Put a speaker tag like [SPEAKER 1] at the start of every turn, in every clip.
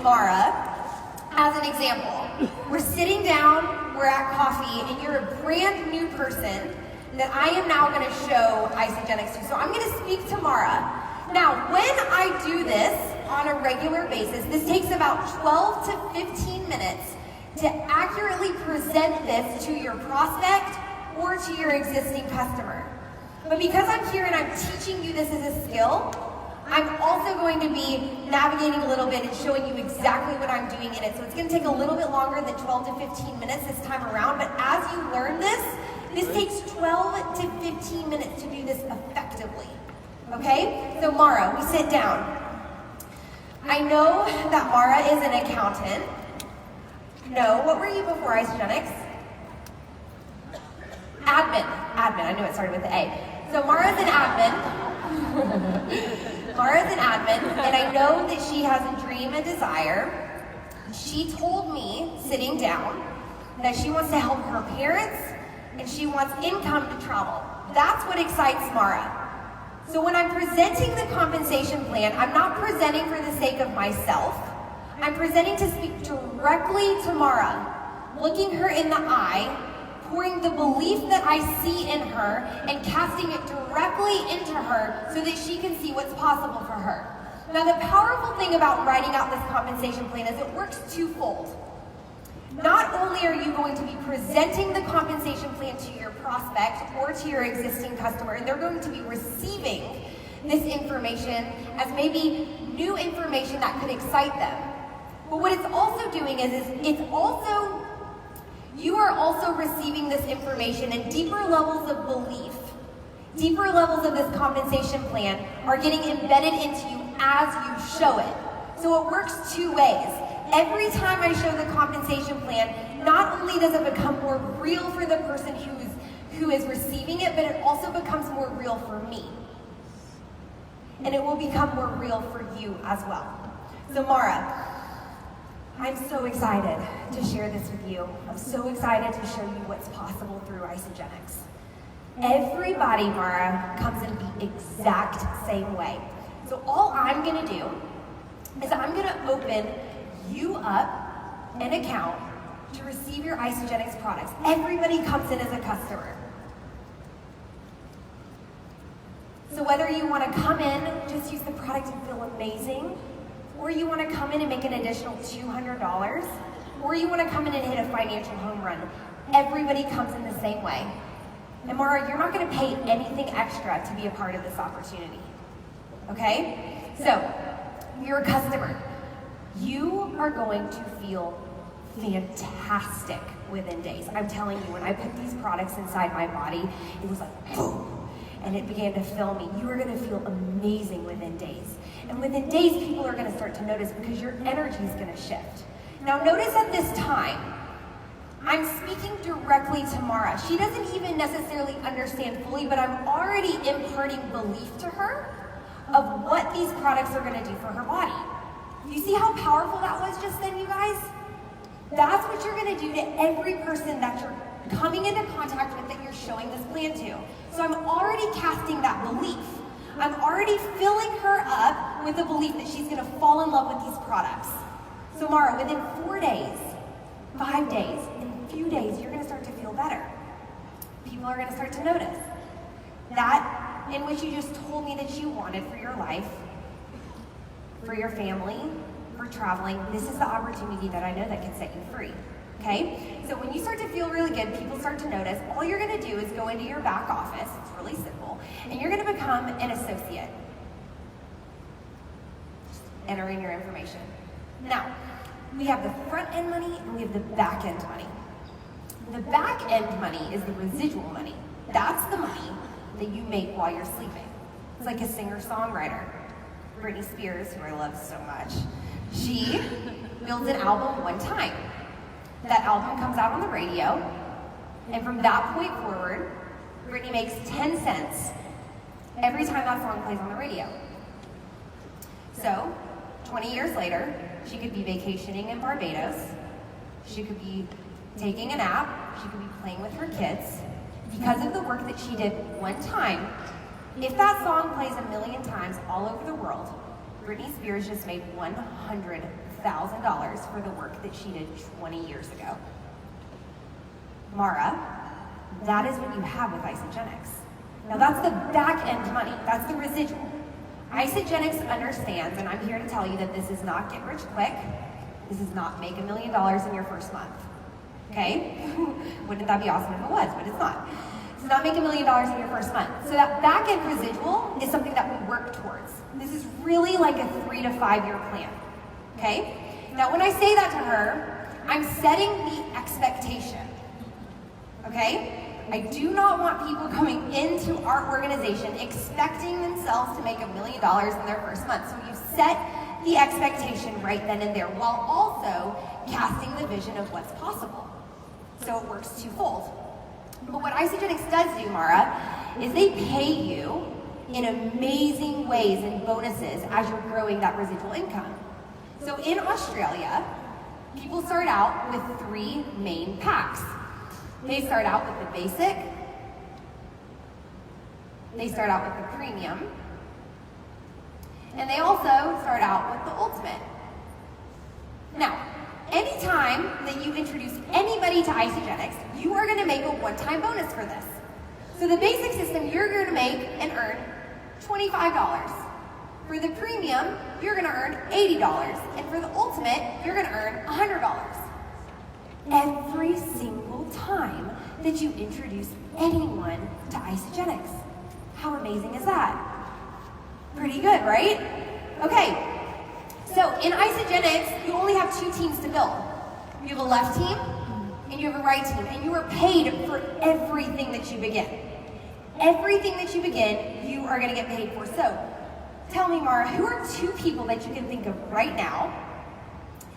[SPEAKER 1] Mara as an example. We're sitting down, we're at coffee, and you're a brand new person that I am now going to show Isagenix to. So I'm going to speak to Mara. Now, when I do this on a regular basis, this takes about 12 to 15 minutes to accurately present this to your prospect or to your existing customer. But because I'm here and I'm teaching you this as a skill, I'm also going to be navigating a little bit and showing you exactly what I'm doing in it. So it's going to take a little bit longer than 12 to 15 minutes this time around, but as you learn this takes 12 to 15 minutes to do this effectively. Okay? So Mara, we sit down. I know that Mara is an accountant. No, what were you before Isagenix? Admin. I knew it started with the A. So Mara's an admin. Mara's an admin, and I know that she has a dream and desire. She told me, sitting down, that she wants to help her parents, and she wants income to travel. That's what excites Mara. So when I'm presenting the compensation plan, I'm not presenting for the sake of myself. I'm presenting to speak directly to Mara, looking her in the eye, pouring the belief that I see in her, and casting it directly into her so that she can see what's possible for her. Now, the powerful thing about writing out this compensation plan is it works twofold. Not only are you going to be presenting the compensation plan to your prospect or to your existing customer, and they're going to be receiving this information as maybe new information that could excite them. But what it's also doing is you are also receiving this information, and deeper levels of belief, deeper levels of this compensation plan are getting embedded into you as you show it. So it works two ways. Every time I show the compensation plan, not only does it become more real for the person who is receiving it, but it also becomes more real for me. And it will become more real for you as well. So Mara, I'm so excited to share this with you. I'm so excited to show you what's possible through Isagenix. Everybody, Mara, comes in the exact same way. So all I'm gonna do is I'm gonna open you up an account to receive your Isagenix products. Everybody comes in as a customer. So whether you want to come in, just use the product and feel amazing, or you want to come in and make an additional $200, or you want to come in and hit a financial home run, everybody comes in the same way. And Mara, you're not going to pay anything extra to be a part of this opportunity. Okay? So, you're a customer. You are going to feel fantastic within days. I'm telling you, when I put these products inside my body, it was like boom, and it began to fill me. You are going to feel amazing within days. And within days, people are going to start to notice because your energy is going to shift. Now notice at this time, I'm speaking directly to Mara. She doesn't even necessarily understand fully, but I'm already imparting belief to her of what these products are going to do for her body. You see how powerful that was just then, you guys? That's what you're going to do to every person that you're coming into contact with that you're showing this plan to. So I'm already casting that belief. I'm already filling her up with the belief that she's going to fall in love with these products. So Mara, within 4 days, 5 days, in a few days, you're going to start to feel better. People are going to start to notice. That in which you just told me that you wanted for your life, for your family, for traveling, this is the opportunity that I know that can set you free. Okay? So when you start to feel really good, people start to notice, all you're going to do is go into your back office, it's really simple, and you're going to become an associate. Just entering your information. Now, we have the front end money and we have the back end money. The back end money is the residual money. That's the money that you make while you're sleeping. It's like a singer-songwriter. Britney Spears, who I love so much, she builds an album one time. That album comes out on the radio, and from that point forward, Britney makes 10 cents every time that song plays on the radio. So, 20 years later, she could be vacationing in Barbados, she could be taking a nap, she could be playing with her kids. Because of the work that she did one time, if that song plays a million times all over the world, Britney Spears just made $100,000. $1,000 for the work that she did 20 years ago. Mara, that is what you have with Isagenix. Now that's the back end money, that's the residual. Isagenix understands, and I'm here to tell you that this is not get rich quick. This is not make $1 million in your first month. Okay? Wouldn't that be awesome if it was, but it's not. It's not make $1 million in your first month. So that back end residual is something that we work towards. This is really like a 3 to 5 year plan. Okay? Now when I say that to her, I'm setting the expectation. Okay? I do not want people coming into our organization expecting themselves to make $1 million in their first month. So you set the expectation right then and there, while also casting the vision of what's possible. So it works twofold. But what Isagenix does do, Mara, is they pay you in amazing ways and bonuses as you're growing that residual income. So in Australia, people start out with 3 main packs. They start out with the basic, they start out with the premium, and they also start out with the ultimate. Now, anytime that you introduce anybody to Isagenix, you are going to make a one-time bonus for this. So the basic system, you're going to make and earn $25. For the premium, you're going to earn $80. And for the ultimate, you're going to earn $100. Every single time that you introduce anyone to Isagenix. How amazing is that? Pretty good, right? Okay, so in Isagenix, you only have 2 teams to build. You have a left team and you have a right team, and you are paid for everything that you begin. Everything that you begin, you are going to get paid for. So, tell me, Mara, who are 2 people that you can think of right now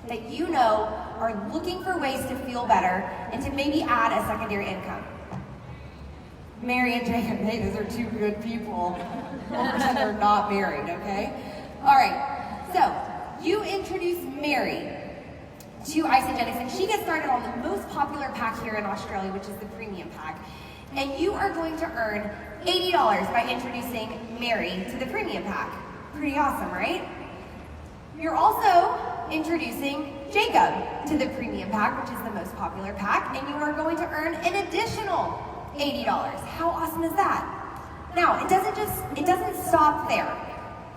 [SPEAKER 1] that you know are looking for ways to feel better and to maybe add a secondary income? Mary and Jacob, hey, those are 2 good people. We'll pretend they're not married, okay? All right, so you introduce Mary to Isagenix, and she gets started on the most popular pack here in Australia, which is the premium pack. And you are going to earn $80 by introducing Mary to the premium pack. Pretty awesome, right? You're also introducing Jacob to the premium pack, which is the most popular pack, and you are going to earn an additional $80. How awesome is that? Now, it doesn't stop there,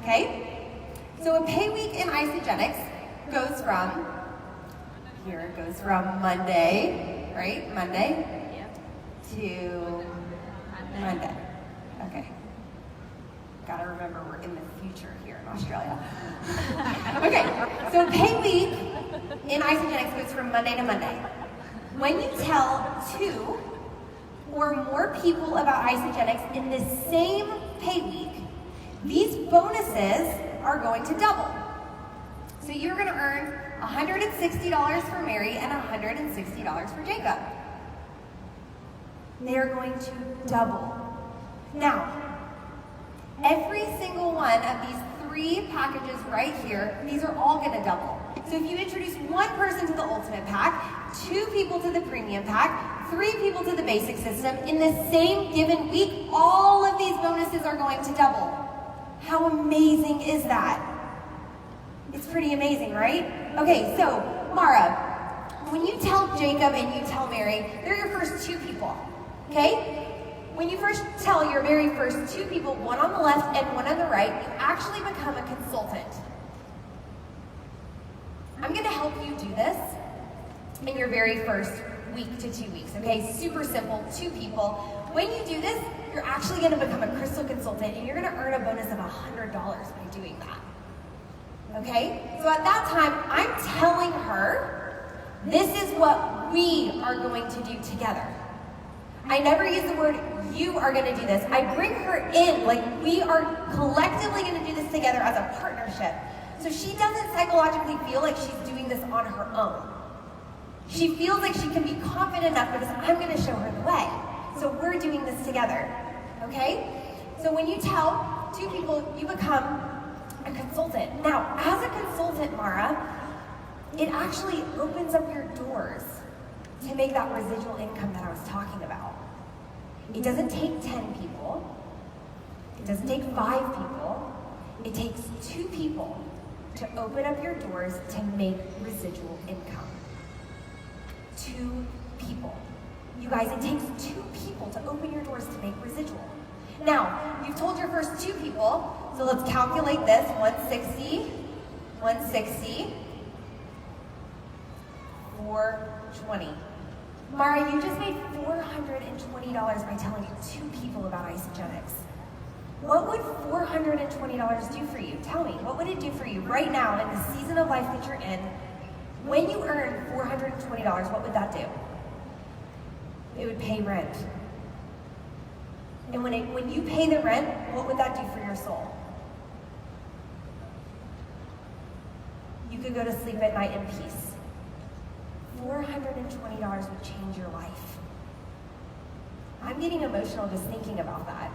[SPEAKER 1] okay? So a pay week in Isagenix goes from Monday, right? Monday to Monday. Okay. Gotta remember we're in the future here in Australia. Okay, so pay week in Isagenix goes from Monday to Monday. When you tell 2 or more people about Isagenix in the same pay week, these bonuses are going to double. So you're going to earn $160 for Mary and $160 for Jacob. They're going to double. Now, every single one of these 3 packages right here, these are all going to double. So if you introduce 1 person to the ultimate pack, 2 people to the premium pack, 3 people to the basic system, in the same given week, all of these bonuses are going to double. How amazing is that? It's pretty amazing, right? Okay, so Mara, when you tell Jacob and you tell Mary, they're your first 2 people, okay? When you first tell your very first 2 people, one on the left and one on the right, you actually become a consultant. I'm going to help you do this in your very first week to 2 weeks, okay? Super simple, 2 people. When you do this, you're actually going to become a crystal consultant, and you're going to earn a bonus of $100 by doing that. Okay? So at that time, I'm telling her, this is what we are going to do together. I never use the word, you are going to do this. I bring her in, like we are collectively going to do this together as a partnership. So she doesn't psychologically feel like she's doing this on her own. She feels like she can be confident enough because I'm going to show her the way. So we're doing this together, okay? So when you tell 2 people, you become a consultant. Now, as a consultant, Mara, it actually opens up your doors to make that residual income that I was talking about. It doesn't take 10 people. It doesn't take 5 people. It takes 2 people to open up your doors to make residual income. 2 people. You guys, it takes 2 people to open your doors to make residual. Now, you've told your first 2 people, so let's calculate this. 160, 420. Mara, you just made $420 by telling 2 people about Isagenix. What would $420 do for you? Tell me, what would it do for you right now in the season of life that you're in? When you earn $420, what would that do? It would pay rent. And when you pay the rent, what would that do for your soul? You could go to sleep at night in peace. $420 would change your life. I'm getting emotional just thinking about that.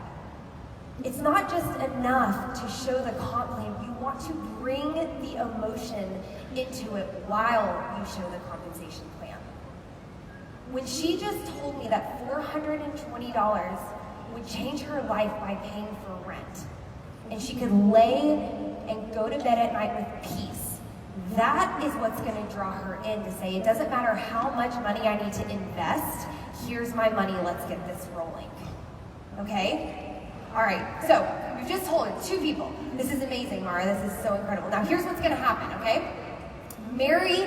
[SPEAKER 1] It's not just enough to show the comp plan. You want to bring the emotion into it while you show the compensation plan. When she just told me that $420 would change her life by paying for rent, and she could lay and go to bed at night with peace, that is what's going to draw her in to say, it doesn't matter how much money I need to invest, here's my money, let's get this rolling. Okay? All right, so we've just told her 2 people. This is amazing, Mara. This is so incredible. Now, here's what's going to happen, okay? Mary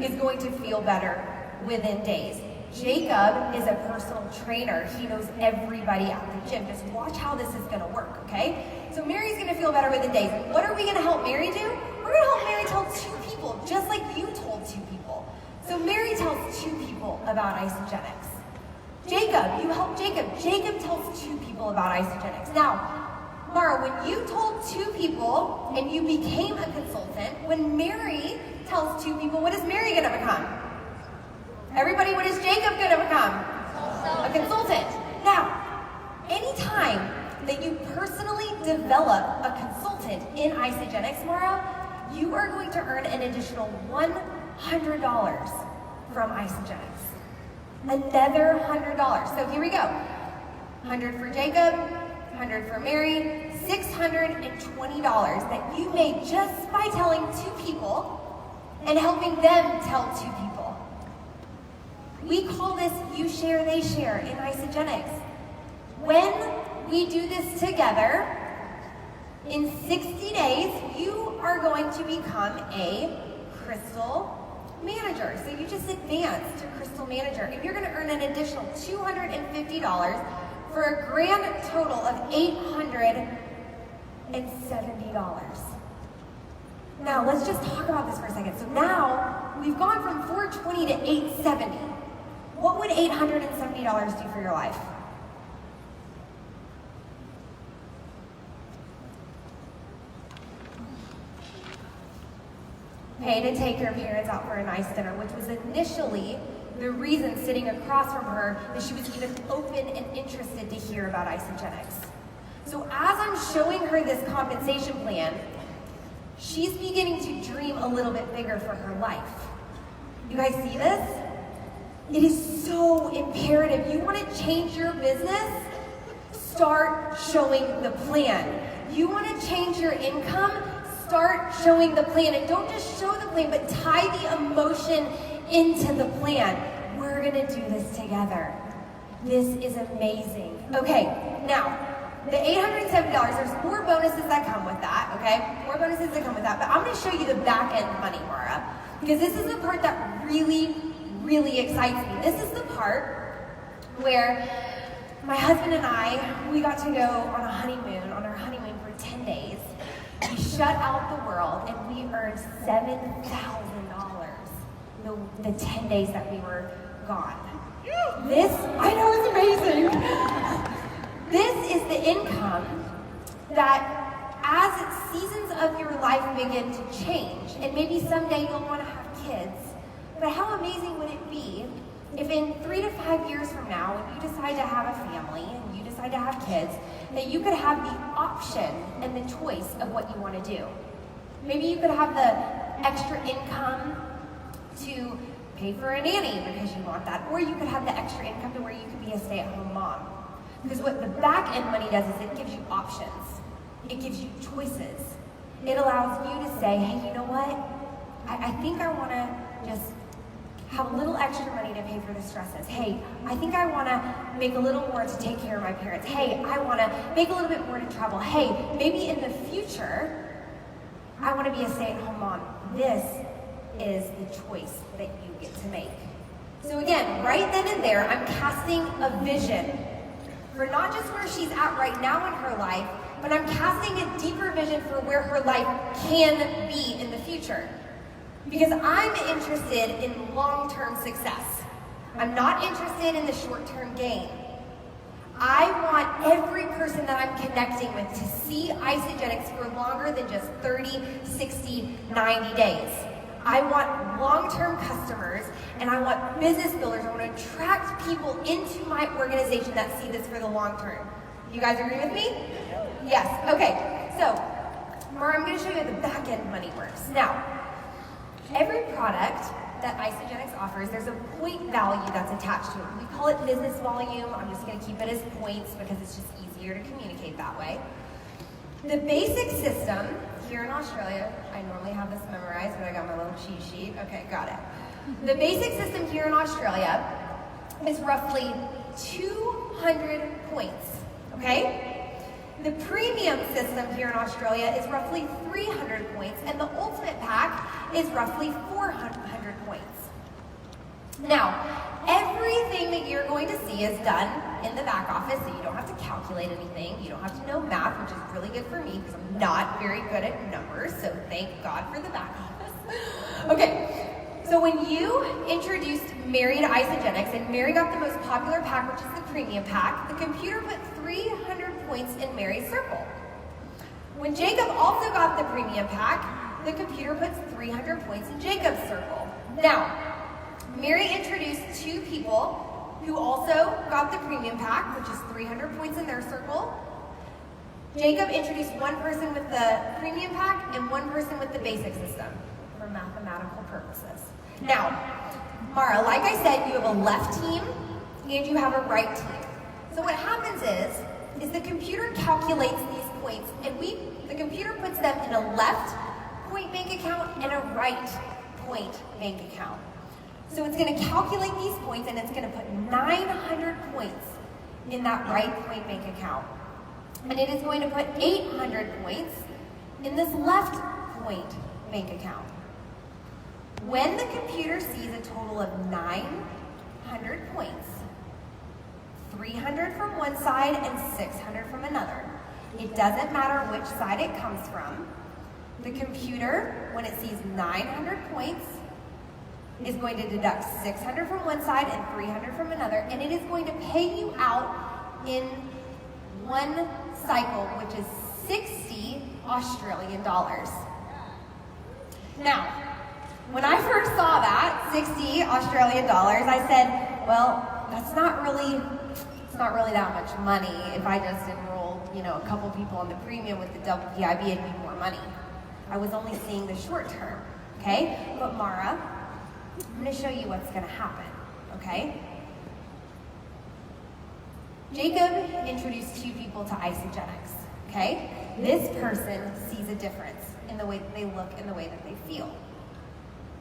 [SPEAKER 1] is going to feel better within days. Jacob is a personal trainer. He knows everybody at the gym. Just watch how this is going to work, okay? So Mary's going to feel better within days. What are we going to help Mary do? We're going to help Mary tell 2 people, just like you told 2 people. So Mary tells 2 people about Isagenix. Jacob, you help Jacob. Jacob tells 2 people about Isagenix. Now, Mara, when you told 2 people and you became a consultant, when Mary tells 2 people, what is Mary going to become? Everybody, what is Jacob going to become? A consultant. Now, anytime that you personally develop a consultant in Isagenix, Mara, you are going to earn an additional $100 from Isagenix. Another $100. So here we go. 100 for Jacob, 100 for Mary, $620 that you made just by telling 2 people and helping them tell 2 people. We call this you share, they share in Isagenix. When we do this together, in 60 days, you are going to become a crystal manager. So you just advance to crystal manager, and you're going to earn an additional $250 for a grand total of $870. Now, let's just talk about this for a second. So now, we've gone from $420 to $870. What would $870 do for your life? Pay to take your parents out for a nice dinner, which was initially the reason sitting across from her that she was even open and interested to hear about Isagenix. So as I'm showing her this compensation plan, she's beginning to dream a little bit bigger for her life. You guys see this? It is so imperative. You want to change your business? Start showing the plan. You want to change your income? Start showing the plan. And don't just show the plan, but tie the emotion into the plan. We're going to do this together. This is amazing. Okay, now, the $870, there's 4 bonuses that come with that, okay? 4 bonuses that come with that, but I'm going to show you the back end money, Mara, because this is the part that really excites me. This is the part where my husband and I, we got to go on our honeymoon for 10 days. We shut out the world and we earned $7,000 the 10 days that we were gone. This, I know, it's amazing. This is the income that as seasons of your life begin to change, and maybe someday you'll want to have kids, but how amazing would it be if in 3 to 5 years from now, when you decide to have a family and you decide to have kids, that you could have the option and the choice of what you want to do. Maybe you could have the extra income to pay for a nanny because you want that, or you could have the extra income to where you could be a stay-at-home mom. Because what the back end money does is it gives you options. It gives you choices. It allows you to say, hey, you know what? I think I want to just have a little extra money to pay for the stresses. Hey, I think I want to make a little more to take care of my parents. Hey, I want to make a little bit more to travel. Hey, maybe in the future, I want to be a stay-at-home mom. This is the choice that you get to make. So again, right then and there, I'm casting a vision for not just where she's at right now in her life, but I'm casting a deeper vision for where her life can be in the future. Because I'm interested in long-term success. I'm not interested in the short-term gain. I want every person that I'm connecting with to see Isagenix for longer than just 30, 60, 90 days. I want long-term customers, and I want business builders. I want to attract people into my organization that see this for the long term. You guys agree with me? Yes. Okay. So, Mara, I'm going to show you how the back-end money works. Now, every product that Isagenix offers, there's a point value that's attached to it. We call it business volume. I'm just going to keep it as points because it's just easier to communicate that way. The basic system here in Australia, I normally have this memorized, but I got my little cheat sheet. Okay, got it. The basic system here in Australia is roughly 200 points, okay? The premium system here in Australia is roughly 300 points, and the ultimate pack is roughly 400 points. Now, everything that you're going to see is done in the back office, so you don't have to calculate anything. You don't have to know math, which is really good for me because I'm not very good at numbers, so thank God for the back office. Okay, so when you introduced Mary to Isagenix, and Mary got the most popular pack, which is the premium pack, the computer put 300 points in Mary's circle. When Jacob also got the premium pack, the computer puts 300 points in Jacob's circle. Now, Mary introduced two people who also got the premium pack, which is 300 points in their circle. Jacob introduced one person with the premium pack and one person with the basic system for mathematical purposes. Now, Mara, like I said, you have a left team and you have a right team. So what happens is the computer calculates these points, and the computer puts them in a left point bank account and a right point bank account. So it's going to calculate these points, and it's going to put 900 points in that right point bank account. And it is going to put 800 points in this left point bank account. When the computer sees a total of 900 points, 300 from one side and 600 from another, it doesn't matter which side it comes from, the computer, when it sees 900 points, is going to deduct 600 from one side and 300 from another, and it is going to pay you out in one cycle, which is 60 Australian dollars. Now, when I first saw that, 60 Australian dollars, I said, well, it's not really that much money. If I just enrolled, a couple people on the premium with the double PIB, it'd be more money. I was only seeing the short term, okay? But Mara, I'm going to show you what's going to happen, okay? Jacob introduced two people to Isagenix, okay? This person sees a difference in the way that they look and the way that they feel.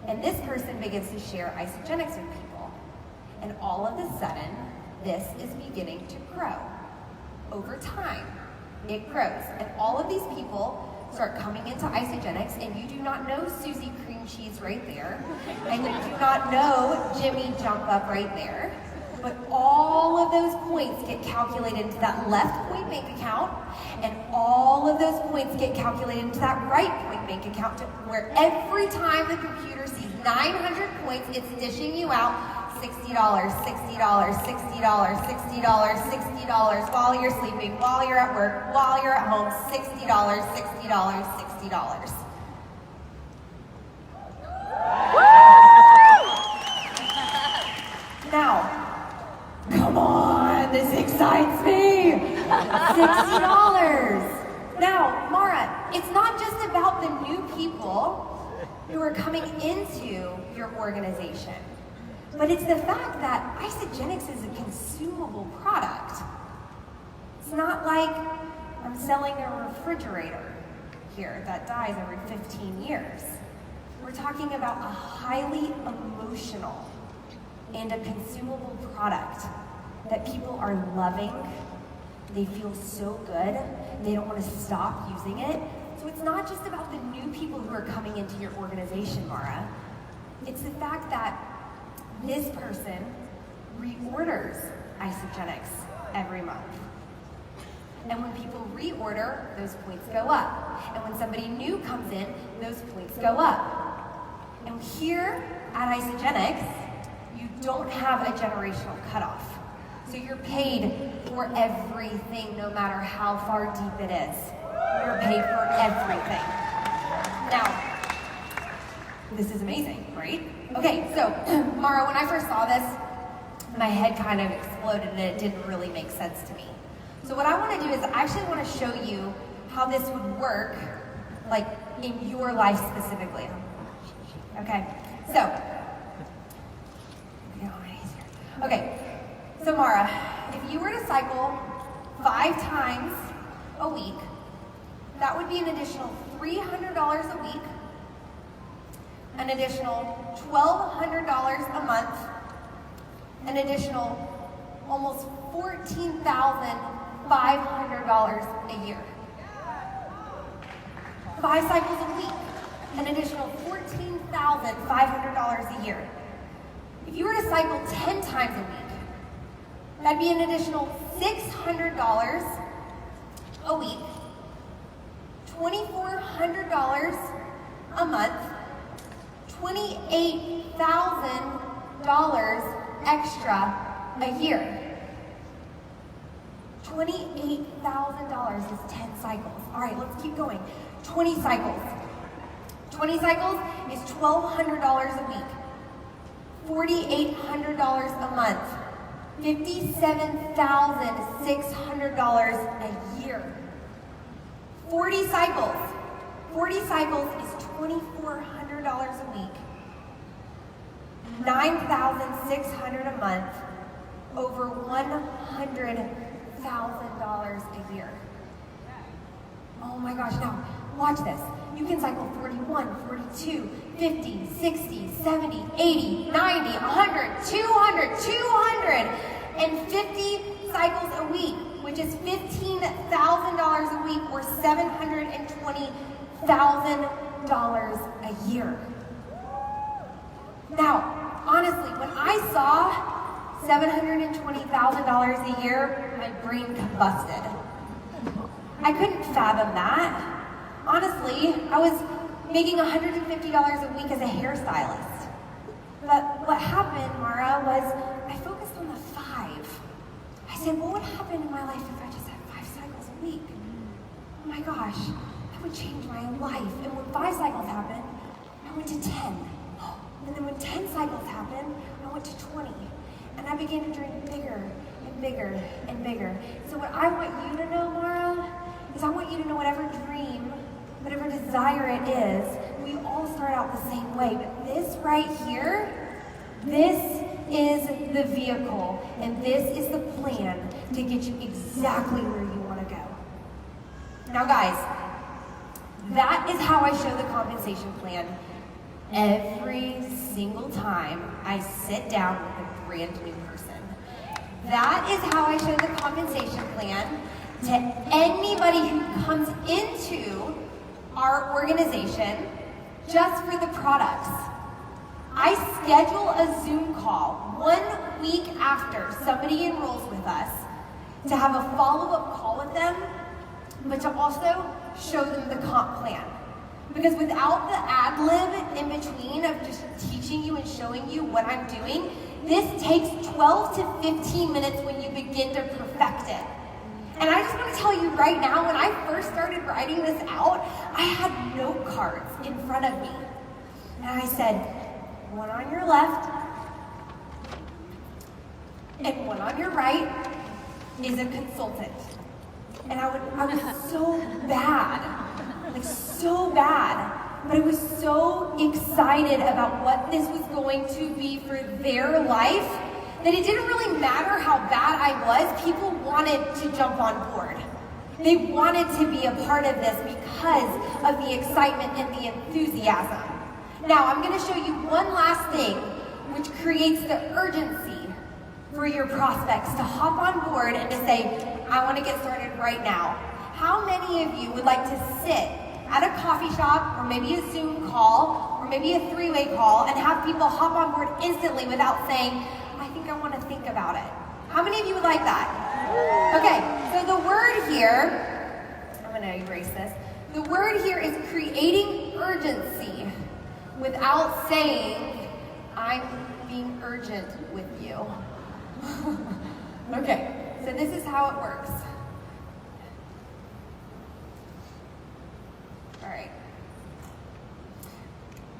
[SPEAKER 1] And this person begins to share Isagenix with people. And all of a sudden, this is beginning to grow. Over time, it grows. And all of these people start coming into Isagenix, and you do not know Susie Cream Cheese right there, and you do not know Jimmy Jump Up right there, but all of those points get calculated into that left point bank account, and all of those points get calculated into that right point bank account, where every time the computer sees 900 points, it's dishing you out $60, $60, $60, $60, $60 while you're sleeping, while you're at work, while you're at home, $60, $60, $60. Now, come on, this excites me. $60. Now, Mara, it's not just about the new people who are coming into your organization, but it's the fact that Isagenix is a consumable product. It's not like I'm selling a refrigerator here that dies every 15 years. We're talking about a highly emotional and a consumable product that people are loving. They feel so good. They don't want to stop using it. So it's not just about the new people who are coming into your organization, Mara. It's the fact that this person reorders Isagenix every month. And when people reorder, those points go up. And when somebody new comes in, those points go up. And here at Isagenix, you don't have a generational cutoff. So you're paid for everything, no matter how far deep it is. You're paid for everything. Now, this is amazing, right? Okay, so Mara, when I first saw this, my head kind of exploded and it didn't really make sense to me. So what I want to do is I actually want to show you how this would work, like in your life specifically. Okay, so, okay, so Mara, if you were to cycle 5 times a week, that would be an additional $300 a week, an additional $1,200 a month, an additional almost $14,500 a year. 5 cycles a week, an additional $14,500 a year. If you were to cycle 10 times a week, that'd be an additional $600 a week, $2,400 a month, $28,000 extra a year. $28,000 is 10 cycles. All right, let's keep going. 20 cycles. 20 cycles is $1,200 a week, $4,800 a month, $57,600 a year. 40 cycles. 40 cycles is $2,400 a week, $9,600 a month, over $100,000 a year. Oh my gosh, now watch this. You can cycle 41, 42, 50, 60, 70, 80, 90, 100, 200, 250 cycles a week, which is $15,000 a week or $720,000 a year. Now, honestly, when I saw $720,000 a year, my brain combusted. I couldn't fathom that. Honestly, I was making $150 a week as a hairstylist. But what happened, Mara, was I focused on the 5. I said, what would happen in my life if I just had 5 cycles a week? Oh my gosh, that would change my life. And when 5 cycles happened, I went to 10. And then when 10 cycles happened, I went to 20. And I began to dream bigger and bigger and bigger. So what I want you to know, Mara, is I want you to know whatever dream, whatever desire it is, we all start out the same way. But this right here, this is the vehicle, and this is the plan to get you exactly where you want to go. Now guys, that is how I show the compensation plan every single time I sit down with a brand new person. That is how I show the compensation plan to anybody who comes into our organization just for the products. I schedule a Zoom call 1 week after somebody enrolls with us to have a follow-up call with them, but to also show them the comp plan. Because without the ad-lib in between of just teaching you and showing you what I'm doing, this takes 12 to 15 minutes when you begin to perfect it. And I just want to tell you right now, when I first started writing this out, I had note cards in front of me. And I said, one on your left, and one on your right is a consultant. And I was so bad, like so bad, but I was so excited about what this was going to be for their life that it didn't really matter how bad I was, people wanted to jump on board. They wanted to be a part of this because of the excitement and the enthusiasm. Now, I'm going to show you one last thing which creates the urgency for your prospects to hop on board and to say, I want to get started right now. How many of you would like to sit at a coffee shop, or maybe a Zoom call, or maybe a three-way call, and have people hop on board instantly without saying, I think I want to think about it? How many of you would like that? Okay, so the word here, I'm going to erase this. The word here is creating urgency without saying, I'm being urgent with you. Okay, so this is how it works. All right.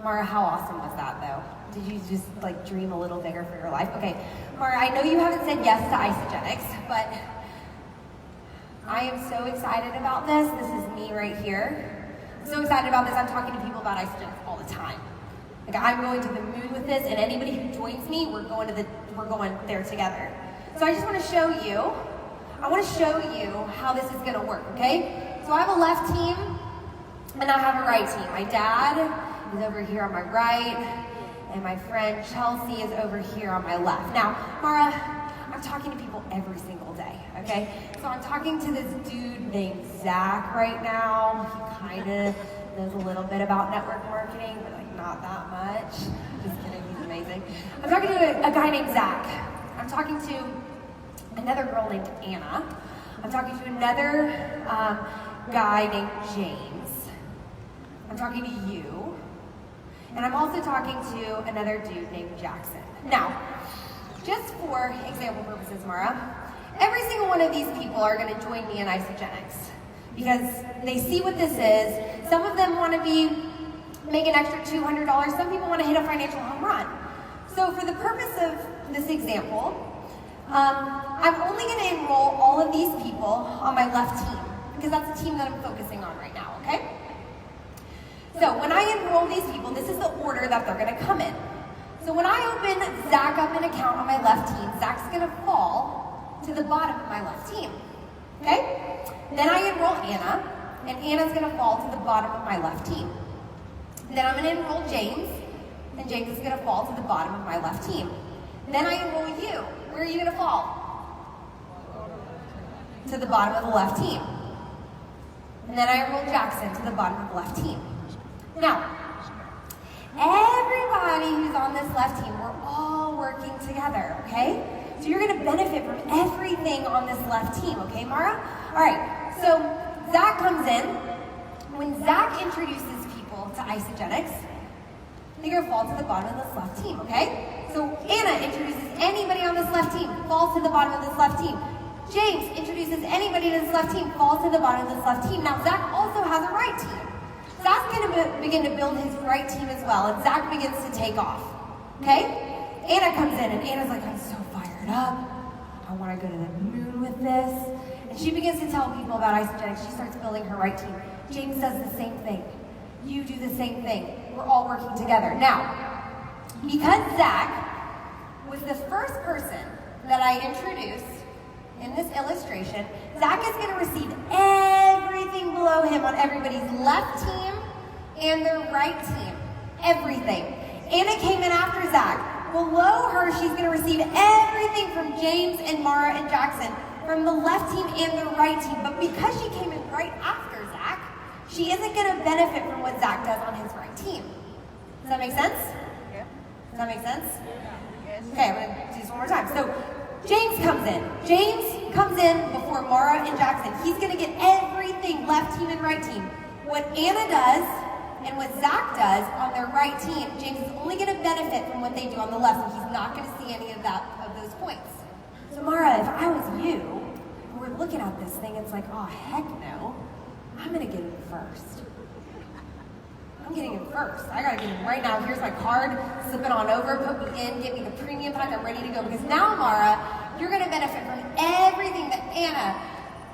[SPEAKER 1] Mara, how awesome was that, though? Did you just dream a little bigger for your life? Okay, Mara, I know you haven't said yes to Isagenix, but I am so excited about this. This is me right here. I'm so excited about this. I'm talking to people about Isagenix all the time. I'm going to the moon with this, and anybody who joins me, we're going there together. So I just want to show you. I want to show you how this is going to work. Okay? So I have a left team, and I have a right team. My dad is over here on my right, and my friend Chelsea is over here on my left. Now, Mara, I'm talking to people every single day, okay? So I'm talking to this dude named Zach right now. He kind of knows a little bit about network marketing, but not that much. Just kidding, he's amazing. I'm talking to a guy named Zach. I'm talking to another girl named Anna. I'm talking to another guy named James. I'm talking to you. And I'm also talking to another dude named Jackson. Now, just for example purposes, Mara, every single one of these people are going to join me in Isagenix because they see what this is. Some of them want to make an extra $200. Some people want to hit a financial home run. So for the purpose of this example, I'm only going to enroll all of these people on my left team because that's the team that I'm focusing on right now, okay? So when I enroll these people, this is the order that they're going to come in. So when I open Zach up an account on my left team, Zach's going to fall to the bottom of my left team, okay? Then I enroll Anna, and Anna's going to fall to the bottom of my left team. Then I'm going to enroll James, and James is going to fall to the bottom of my left team. Then I enroll you. Where are you going to fall? To the bottom of the left team. And then I enroll Jackson to the bottom of the left team. Now, everybody who's on this left team, we're all working together, okay? So you're going to benefit from everything on this left team, okay, Mara? All right, so Zach comes in. When Zach introduces people to Isagenix, they're going to fall to the bottom of this left team, okay? So Anna introduces anybody on this left team, falls to the bottom of this left team. James introduces anybody to this left team, falls to the bottom of this left team. Now, Zach also has a right team. Zach's going to begin to build his right team as well, and Zach begins to take off, okay? Anna comes in, and Anna's like, I'm so fired up. I want to go to the moon with this. And she begins to tell people about Isagenix. She starts building her right team. James does the same thing. You do the same thing. We're all working together. Now, because Zach was the first person that I introduced in this illustration, Zach is going to receive everything below him on everybody's left team and their right team. Everything. Anna came in after Zach. Below her, she's going to receive everything from James and Mara and Jackson from the left team and the right team. But because she came in right after Zach, she isn't going to benefit from what Zach does on his right team. Does that make sense? Yeah. Does that make sense? Yeah. Okay, I'm going to do this one more time. So James comes in. James comes in before Mara and Jackson. He's going to get everything, left team and right team. What Anna does and what Zach does on their right team, James is only going to benefit from what they do on the left, and he's not going to see any of those points. So Mara, if I was you, and we're looking at this thing, it's like, oh, heck no. I'm going to get in first. I'm getting in first. I gotta get in right now. Here's my card. Slip it on over. Put me in. Get me the premium pack. I'm ready to go. Because now, Mara, you're gonna benefit from everything that Anna,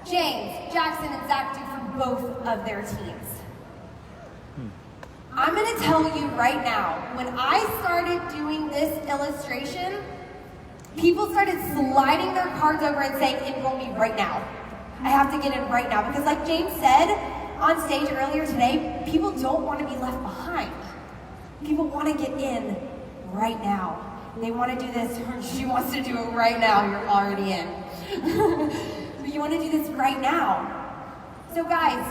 [SPEAKER 1] James, Jackson, and Zach do for both of their teams. I'm gonna tell you right now, when I started doing this illustration, people started sliding their cards over and saying, enroll me right now. I have to get in right now. Because like James said on stage earlier today, people don't want to be left behind. People want to get in right now. They want to do this, she wants to do it right now, you're already in. But you want to do this right now. So guys,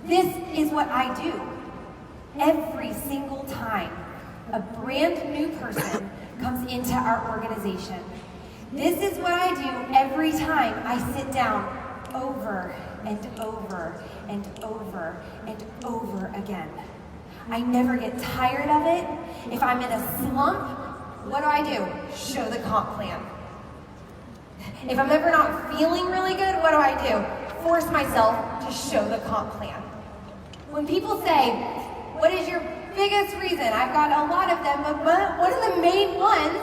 [SPEAKER 1] this is what I do. Every single time a brand new person comes into our organization, this is what I do every time I sit down over and over and over and over again. I never get tired of it. If I'm in a slump, what do? Show the comp plan. If I'm ever not feeling really good, what do? Force myself to show the comp plan. When people say, what is your biggest reason? I've got a lot of them, but one of the main ones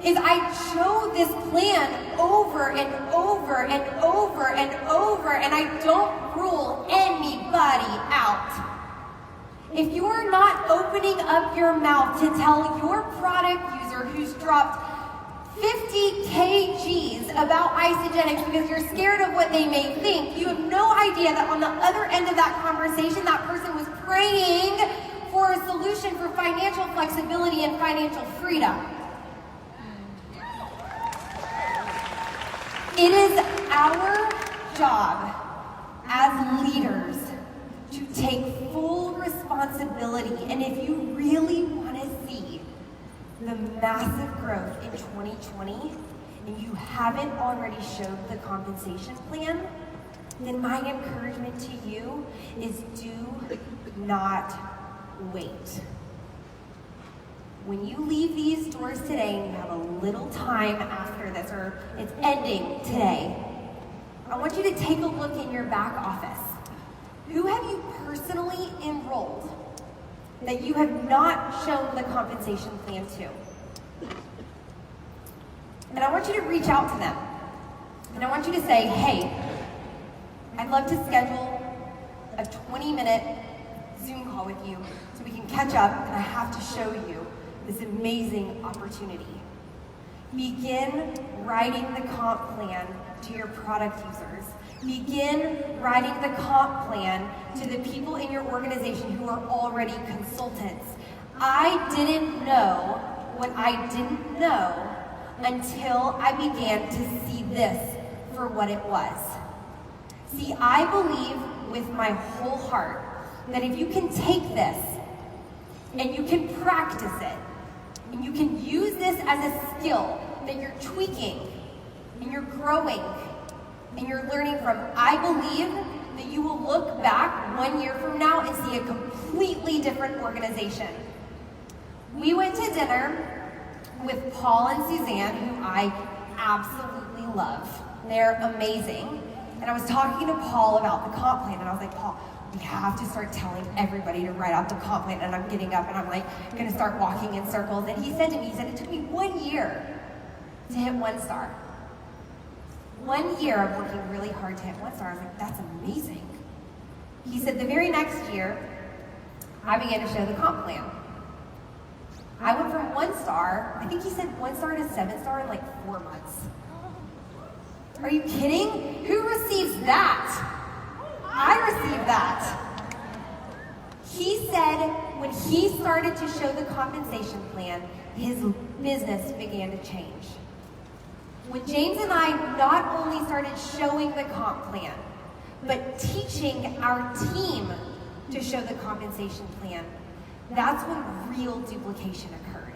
[SPEAKER 1] is I show this plan over and over and over and over, and I don't rule anybody out. If you're not opening up your mouth to tell your product user who's dropped 50 kgs about Isagenix because you're scared of what they may think, you have no idea that on the other end of that conversation, that person was praying for a solution for financial flexibility and financial freedom. It is our job as leaders to take full responsibility. And if you really want to see the massive growth in 2020 and you haven't already showed the compensation plan, then my encouragement to you is do not wait. When you leave these doors today and you have a little time after this, or it's ending today, I want you to take a look in your back office. Who have you personally enrolled that you have not shown the compensation plan to? And I want you to reach out to them. And I want you to say, hey, I'd love to schedule a 20-minute Zoom call with you so we can catch up, and I have to show you this amazing opportunity. Begin writing the comp plan to your product users. Begin writing the comp plan to the people in your organization who are already consultants. I didn't know what I didn't know until I began to see this for what it was. See, I believe with my whole heart that if you can take this and you can practice it, and you can use this as a skill that you're tweaking and you're growing and you're learning from, I believe that you will look back 1 year from now and see a completely different organization. We went to dinner with Paul and Suzanne, who I absolutely love. They're amazing. And I was talking to Paul about the comp plan, and I was like, Paul, we have to start telling everybody to write out the comp plan. And I'm getting up and I'm like, gonna start walking in circles. And he said to me, he said, it took me 1 year to hit 1 star. 1 year of working really hard to hit 1 star. I was like, that's amazing. He said, the very next year, I began to show the comp plan. I went from 1 star, I think he said 1 star to 7 star in like 4 months. Are you kidding? Who receives that? I received that. He said when he started to show the compensation plan, his business began to change. When James and I not only started showing the comp plan, but teaching our team to show the compensation plan, that's when real duplication occurred.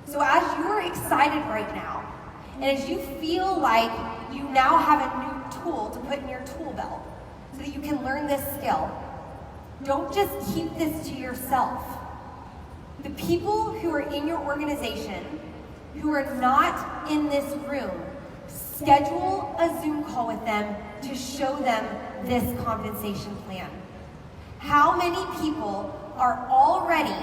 [SPEAKER 1] So as you're excited right now, and as you feel like you now have a new tool to put in your tool belt so that you can learn this skill, don't just keep this to yourself. The people who are in your organization who are not in this room, schedule a Zoom call with them to show them this compensation plan. How many people are already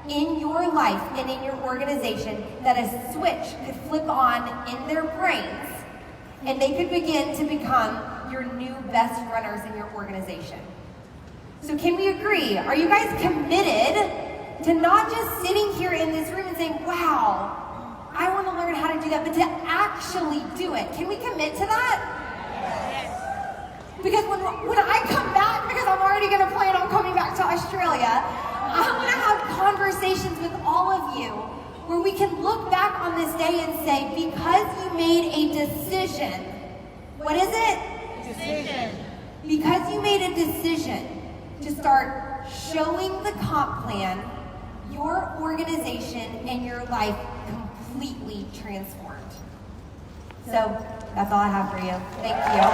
[SPEAKER 1] in your life and in your organization that a switch could flip on in their brains and they could begin to become your new best runners in your organization? So can we agree? Are you guys committed to not just sitting here in this room and saying, wow, I want to learn how to do that, but to actually do it? Can we commit to that? Because when I come back, because I'm already going to plan on coming back to Australia, I want to have conversations with all of you where we can look back on this day and say, because you made a decision, what is it?
[SPEAKER 2] Decision.
[SPEAKER 1] Because you made a decision to start showing the comp plan, your organization and your life completely transformed. So that's all I have for you. Thank you.